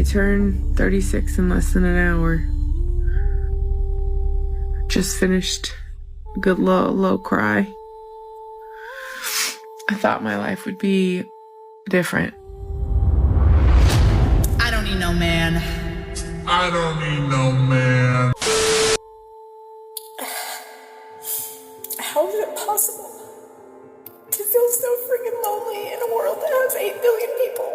turn 36 in less than an hour. Just finished a good low cry. I thought my life would be different. I don't need no man. I don't need no man. How is it possible to feel so freaking lonely in a world that has 8 billion people?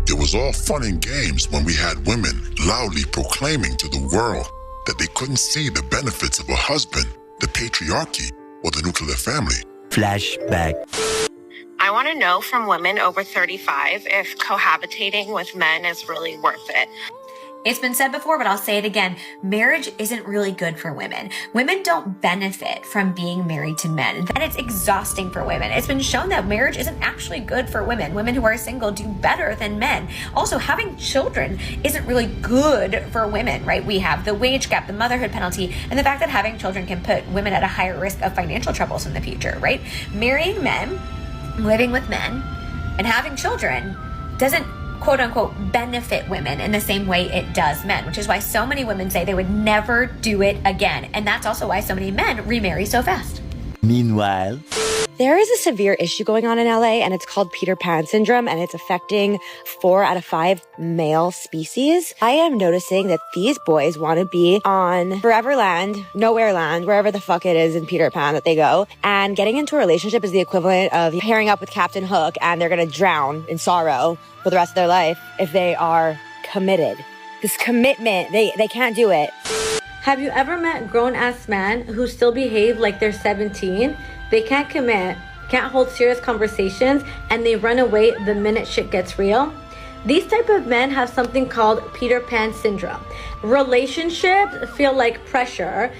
It was all fun and games when we had women loudly proclaiming to the world that they couldn't see the benefits of a husband, the patriarchy, or the nuclear family. Flashback. I want to know from women over 35 if cohabitating with men is really worth it. It's been said before, but I'll say it again. Marriage isn't really good for women. Women don't benefit from being married to men, and it's exhausting for women. It's been shown that marriage isn't actually good for women. Women who are single do better than men. Also, having children isn't really good for women, right? We have the wage gap, the motherhood penalty, and the fact that having children can put women at a higher risk of financial troubles in the future, right? Marrying men, living with men, and having children doesn't quote unquote benefit women in the same way it does men, which is why so many women say they would never do it again. And that's also why so many men remarry so fast. Meanwhile, there is a severe issue going on in LA, and it's called Peter Pan syndrome, and it's affecting 4 out of 5 male species. I am noticing that these boys want to be on Foreverland, Nowhere Land, wherever the fuck it is in Peter Pan that they go, and getting into a relationship is the equivalent of pairing up with Captain Hook, and they're going to drown in sorrow for the rest of their life if they are committed. This commitment, they can't do it. Have you ever met grown-ass men who still behave like they're 17? They can't commit, can't hold serious conversations, and they run away the minute shit gets real? These type of men have something called Peter Pan syndrome. Relationships feel like pressure.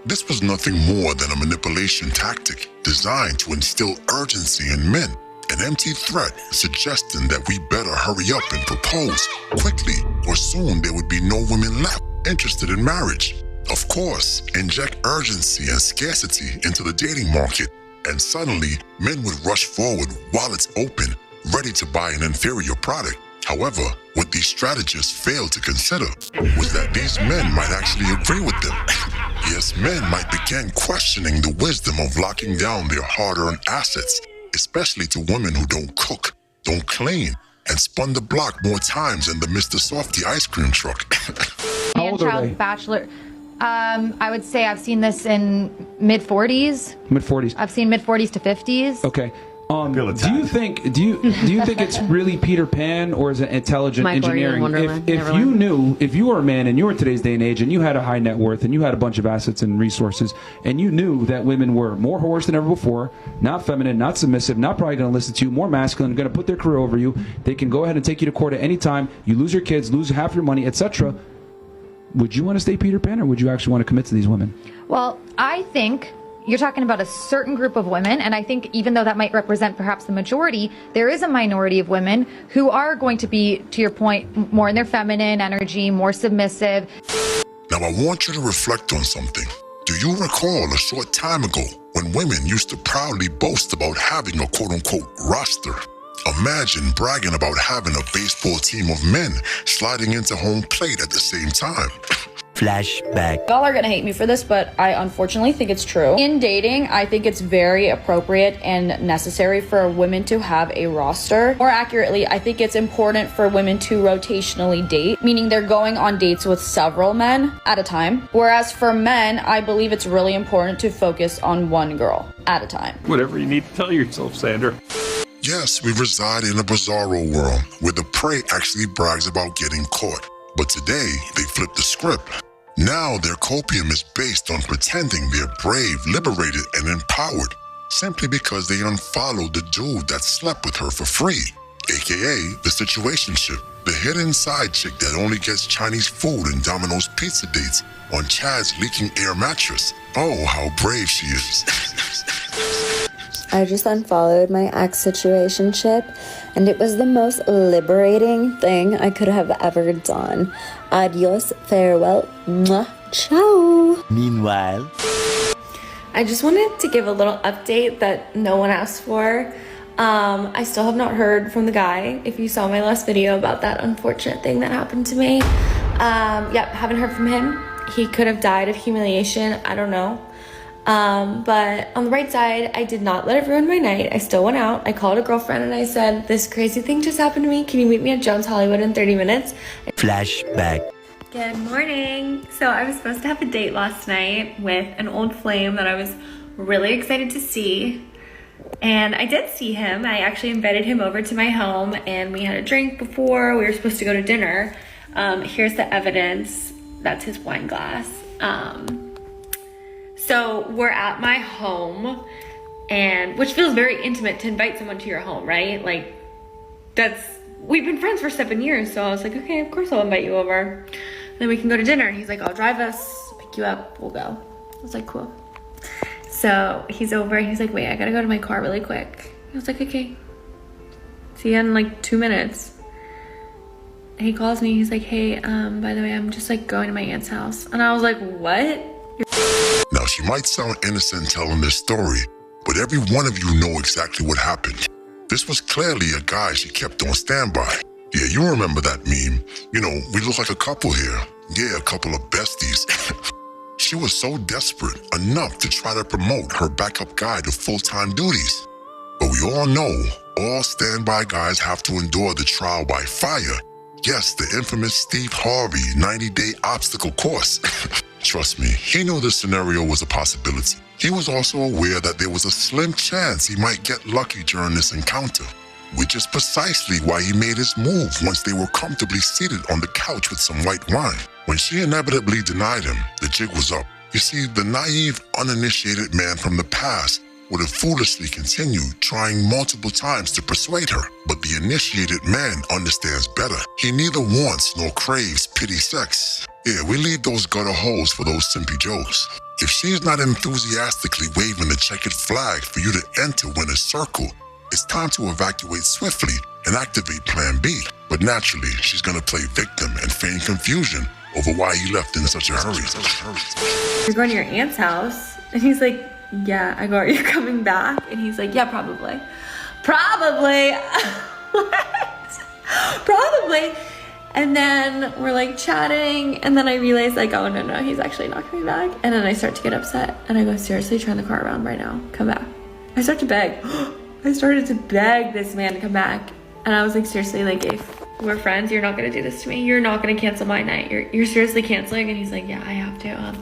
This was nothing more than a manipulation tactic designed to instill urgency in men. An empty threat suggesting that we better hurry up and propose quickly, or soon there would be no women left interested in marriage. Of course, inject urgency and scarcity into the dating market, and suddenly men would rush forward while it's open, ready to buy an inferior product. However, what these strategists failed to consider was that these men might actually agree with them. Yes, men might begin questioning the wisdom of locking down their hard-earned assets, especially to women who don't cook, don't clean, and spun the block more times than the Mr. Softy ice cream truck. How old are they? Bachelor. I would say I've seen this in mid-40s. Mid-40s. I've seen mid-40s to 50s. Okay. Do you think it's really Peter Pan, or is it intelligent engineering? If you were a man and you were today's day and age and you had a high net worth and you had a bunch of assets and resources and you knew that women were more whorish than ever before, not feminine, not submissive, not probably going to listen to you, more masculine, going to put their career over you, they can go ahead and take you to court at any time, you lose your kids, lose half your money, etc. Would you want to stay Peter Pan, or would you actually want to commit to these women? Well, I think you're talking about a certain group of women, and I think even though that might represent perhaps the majority, there is a minority of women who are going to be, to your point, more in their feminine energy, more submissive. Now I want you to reflect on something. Do you recall a short time ago when women used to proudly boast about having a quote-unquote roster? Imagine bragging about having a baseball team of men sliding into home plate at the same time. flashback. Y'all are gonna hate me for this, but I unfortunately think it's true. In dating, I think it's very appropriate and necessary for women to have a roster. More accurately, I think it's important for women to rotationally date, meaning they're going on dates with several men at a time. Whereas for men, I believe it's really important to focus on one girl at a time. Whatever you need to tell yourself, Sandra. Yes, we reside in a bizarro world where the prey actually brags about getting caught. But today, they flip the script. Now their copium is based on pretending they're brave, liberated, and empowered, simply because they unfollowed the dude that slept with her for free, aka the situationship, the hidden side chick that only gets Chinese food and Domino's pizza dates on Chad's leaking air mattress. Oh, how brave she is. I just unfollowed my ex situationship, and it was the most liberating thing I could have ever done. Adios, farewell, mwah, ciao. Meanwhile, I just wanted to give a little update that no one asked for. I still have not heard from the guy. If you saw my last video about that unfortunate thing that happened to me. Yep, haven't heard from him. He could have died of humiliation. I don't know. But on the right side, I did not let it ruin my night. I still went out. I called a girlfriend and I said, this crazy thing just happened to me. Can you meet me at Jones Hollywood in 30 minutes? Flashback. Good morning. So I was supposed to have a date last night with an old flame that I was really excited to see. And I did see him. I actually invited him over to my home and we had a drink before we were supposed to go to dinner. Here's the evidence. That's his wine glass. So we're at my home, and which feels very intimate to invite someone to your home, right? Like, we've been friends for 7 years, so I was like, okay, of course I'll invite you over. Then we can go to dinner. He's like, I'll drive us, pick you up, we'll go. I was like, cool. So he's over, he's like, wait, I gotta go to my car really quick. I was like, okay. See you in like 2 minutes. And he calls me, he's like, hey, by the way, I'm just like going to my aunt's house. And I was like, what? Now, she might sound innocent telling this story, but every one of you know exactly what happened. This was clearly a guy she kept on standby. Yeah, you remember that meme. You know, we look like a couple here. Yeah, a couple of besties. She was so desperate enough to try to promote her backup guy to full-time duties. But we all know all standby guys have to endure the trial by fire. Yes, the infamous Steve Harvey 90-day obstacle course. Trust me, he knew this scenario was a possibility. He was also aware that there was a slim chance he might get lucky during this encounter, which is precisely why he made his move once they were comfortably seated on the couch with some white wine. When she inevitably denied him, the jig was up. You see, the naive, uninitiated man from the past would have foolishly continued trying multiple times to persuade her. But the initiated man understands better. He neither wants nor craves pity sex. Yeah, we leave those gutter holes for those simpy jokes. If she's not enthusiastically waving the checkered flag for you to enter Winner's Circle, it's time to evacuate swiftly and activate Plan B. But naturally, she's gonna play victim and feign confusion over why he left in such a hurry. You're going to your aunt's house? And he's like, yeah. I go, are you coming back? And he's like, yeah, probably. Probably? What? Probably. And then we're like chatting, and then I realize like, oh no, he's actually not coming back. And then I start to get upset, and I go, seriously, turn the car around right now, come back. I start to beg. I started to beg this man to come back. And I was like, seriously, like if we're friends, you're not gonna do this to me. You're not gonna cancel my night. You're seriously canceling? And he's like, yeah, I have to.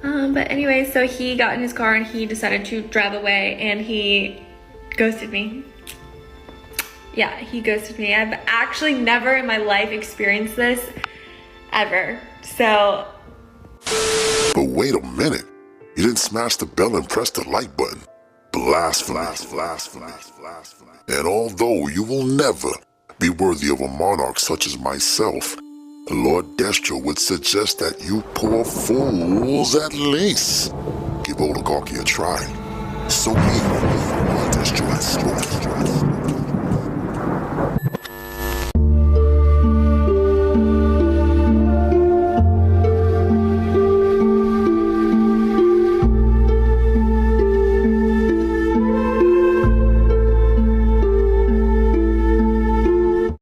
But anyway, so he got in his car and he decided to drive away and he ghosted me. Yeah, he ghosted me. I've actually never in my life experienced this, ever. So. But wait a minute. You didn't smash the bell and press the like button. Blasphemy. And although you will never be worthy of a monarch such as myself, Lord Destro would suggest that you poor fools at least give oligarchy a try. So me, Lord Destro has spoken.